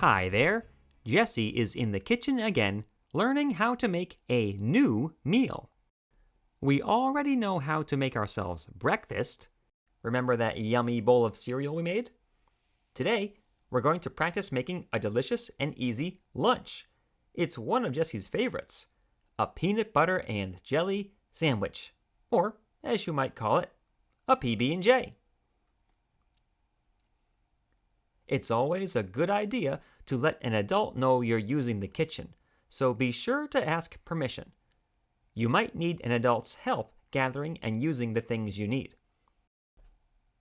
Hi there, Jessie is in the kitchen again, learning how to make a new meal. We already know how to make ourselves breakfast. Remember that yummy bowl of cereal we made? Today, we're going to practice making a delicious and easy lunch. It's one of Jessie's favorites, a peanut butter and jelly sandwich, or as you might call it, a PB&J. It's always a good idea to let an adult know you're using the kitchen, so be sure to ask permission. You might need an adult's help gathering and using the things you need.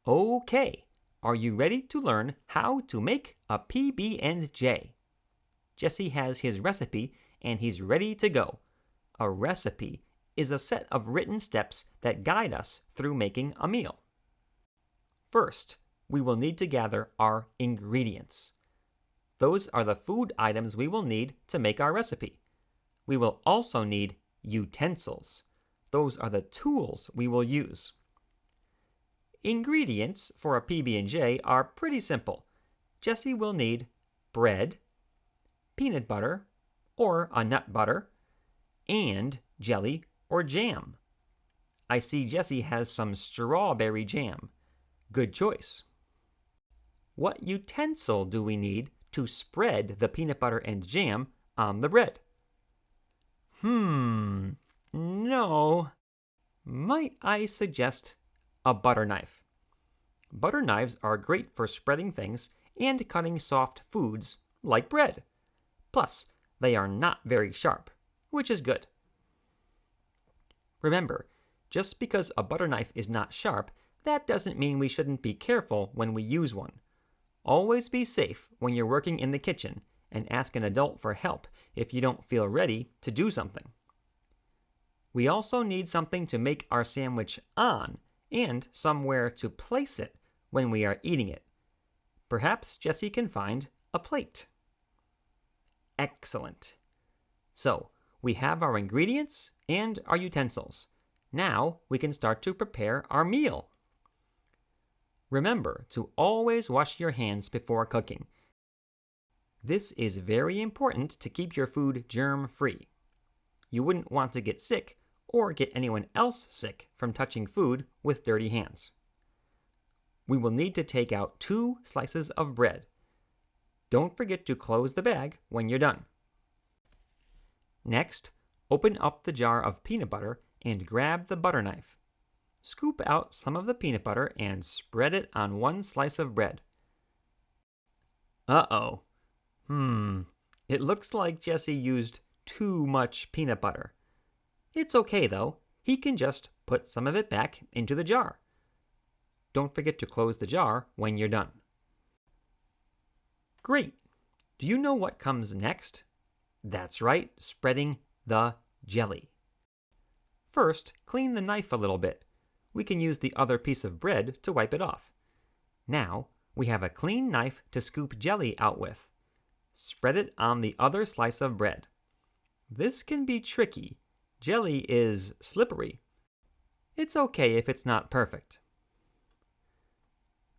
Okay, are you ready to learn how to make a PB&J? Jessie has his recipe and he's ready to go. A recipe is a set of written steps that guide us through making a meal. First, we will need to gather our ingredients. Those are the food items we will need to make our recipe. We will also need utensils. Those are the tools we will use. Ingredients for a PB&J are pretty simple. Jessie will need bread, peanut butter, or a nut butter, and jelly or jam. I see Jessie has some strawberry jam. Good choice. What utensil do we need to spread the peanut butter and jam on the bread? No. Might I suggest a butter knife? Butter knives are great for spreading things and cutting soft foods like bread. Plus, they are not very sharp, which is good. Remember, just because a butter knife is not sharp, that doesn't mean we shouldn't be careful when we use one. Always be safe when you're working in the kitchen and ask an adult for help if you don't feel ready to do something. We also need something to make our sandwich on and somewhere to place it when we are eating it. Perhaps Jessie can find a plate. Excellent. So, we have our ingredients and our utensils. Now we can start to prepare our meal. Remember to always wash your hands before cooking. This is very important to keep your food germ-free. You wouldn't want to get sick or get anyone else sick from touching food with dirty hands. We will need to take out 2 slices of bread. Don't forget to close the bag when you're done. Next, open up the jar of peanut butter and grab the butter knife. Scoop out some of the peanut butter and spread it on 1 slice of bread. Uh-oh. It looks like Jessie used too much peanut butter. It's okay though. He can just put some of it back into the jar. Don't forget to close the jar when you're done. Great. Do you know what comes next? That's right, spreading the jelly. First, clean the knife a little bit. We can use the other piece of bread to wipe it off. Now, we have a clean knife to scoop jelly out with. Spread it on the other slice of bread. This can be tricky. Jelly is slippery. It's okay if it's not perfect.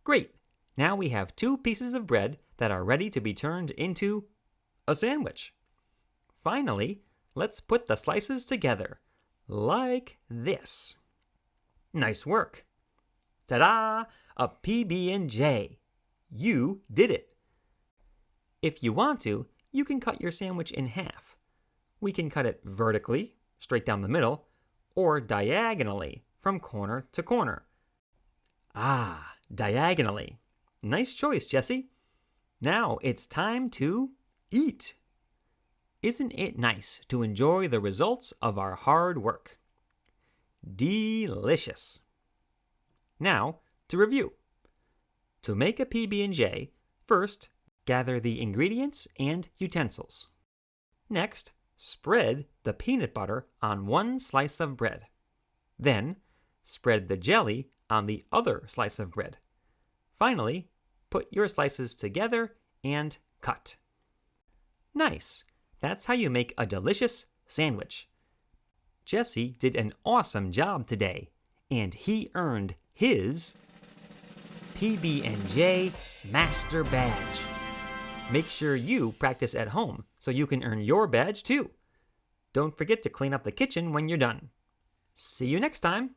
Great! Now we have 2 pieces of bread that are ready to be turned into a sandwich. Finally, let's put the slices together, like this. Nice work. Ta-da! A PB&J. You did it. If you want to, you can cut your sandwich in half. We can cut it vertically, straight down the middle, or diagonally, from corner to corner. Diagonally. Nice choice, Jessie. Now it's time to eat. Isn't it nice to enjoy the results of our hard work? Delicious. Now, to review. To make a PB&J, first, gather the ingredients and utensils. Next, spread the peanut butter on 1 slice of bread. Then, spread the jelly on the other slice of bread. Finally, put your slices together and cut. Nice. That's how you make a delicious sandwich. Jessie did an awesome job today, and he earned his PB&J Master Badge. Make sure you practice at home so you can earn your badge too. Don't forget to clean up the kitchen when you're done. See you next time!